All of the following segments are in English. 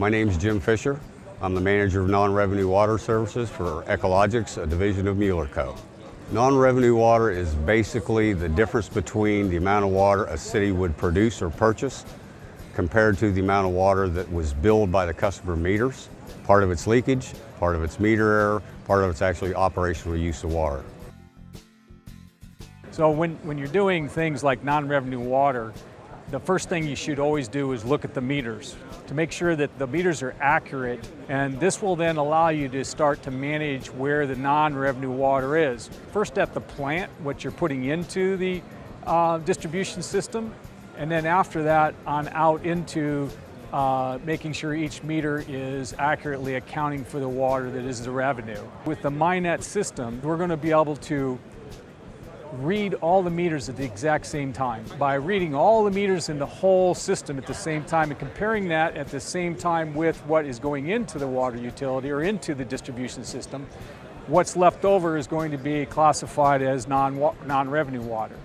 My name is Jim Fisher. I'm the manager of non-revenue water services for Echologics, a division of Mueller Co. Non-revenue water is basically the difference between the amount of water a city would produce or purchase compared to the amount of water that was billed by the customer meters. Part of it's leakage, part of it's meter error, part of it's actually operational use of water. So when you're doing things like non-revenue water, the first thing you should always do is look at the meters to make sure that the meters are accurate, and this will then allow you to start to manage where the non-revenue water is. First at the plant, what you're putting into the distribution system, and then after that on out into making sure each meter is accurately accounting for the water that is the revenue. With the MyNet system, we're going to be able to read all the meters at the exact same time. By reading all the meters in the whole system at the same time and comparing that at the same time with what is going into the water utility or into the distribution system, what's left over is going to be classified as non-revenue water.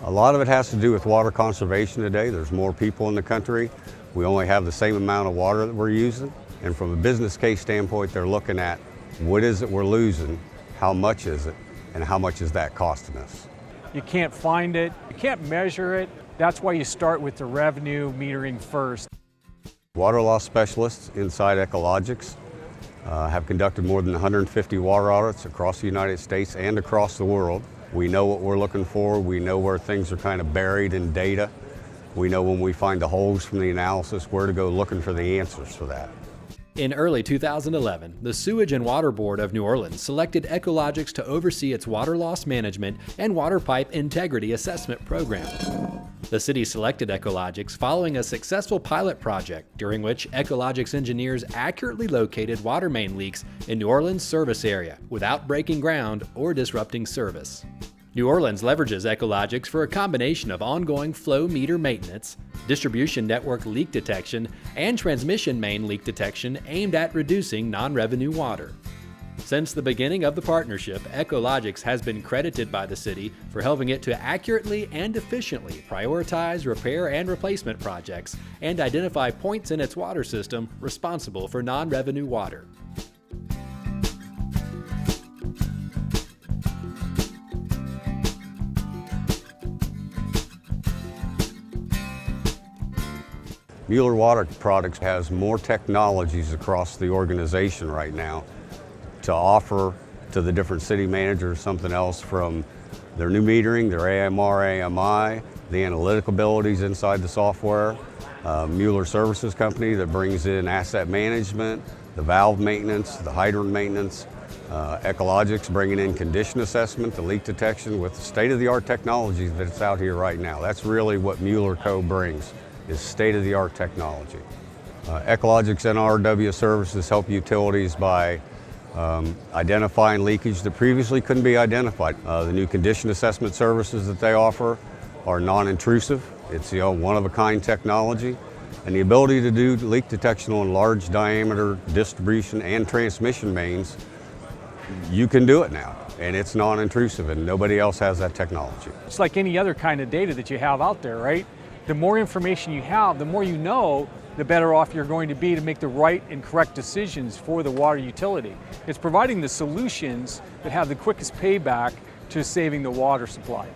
A lot of it has to do with water conservation today. There's more people in the country. We only have the same amount of water that we're using. And from a business case standpoint, they're looking at what is it we're losing, how much is it, and how much is that costing us. You can't find it, you can't measure it. That's why you start with the revenue metering first. Water loss specialists inside Echologics have conducted more than 150 water audits across the United States and across the world. We know what we're looking for. We know where things are kind of buried in data. We know when we find the holes from the analysis, where to go looking for the answers for that. In early 2011, the Sewage and Water Board of New Orleans selected Echologics to oversee its water loss management and water pipe integrity assessment program. The city selected Echologics following a successful pilot project during which Echologics engineers accurately located water main leaks in New Orleans' service area without breaking ground or disrupting service. New Orleans leverages Echologics for a combination of ongoing flow meter maintenance, distribution network leak detection, and transmission main leak detection aimed at reducing non-revenue water. Since the beginning of the partnership, Echologics has been credited by the city for helping it to accurately and efficiently prioritize repair and replacement projects and identify points in its water system responsible for non-revenue water. Mueller Water Products has more technologies across the organization right now to offer to the different city managers something else from their new metering, their AMR, AMI, the analytical abilities inside the software, Mueller Services Company that brings in asset management, the valve maintenance, the hydrant maintenance, Echologics bringing in condition assessment, the leak detection with state-of-the-art technology that's out here right now. That's really what Mueller Co. brings, is state-of-the-art technology. Echologics NRW services help utilities by identifying leakage that previously couldn't be identified. The new condition assessment services that they offer are non-intrusive. It's one-of-a-kind technology, and the ability to do leak detection on large diameter distribution and transmission mains, you can do it now, and it's non-intrusive, and nobody else has that technology. It's like any other kind of data that you have out there, right? The more information you have, the more you know, the better off you're going to be to make the right and correct decisions for the water utility. It's providing the solutions that have the quickest payback to saving the water supply.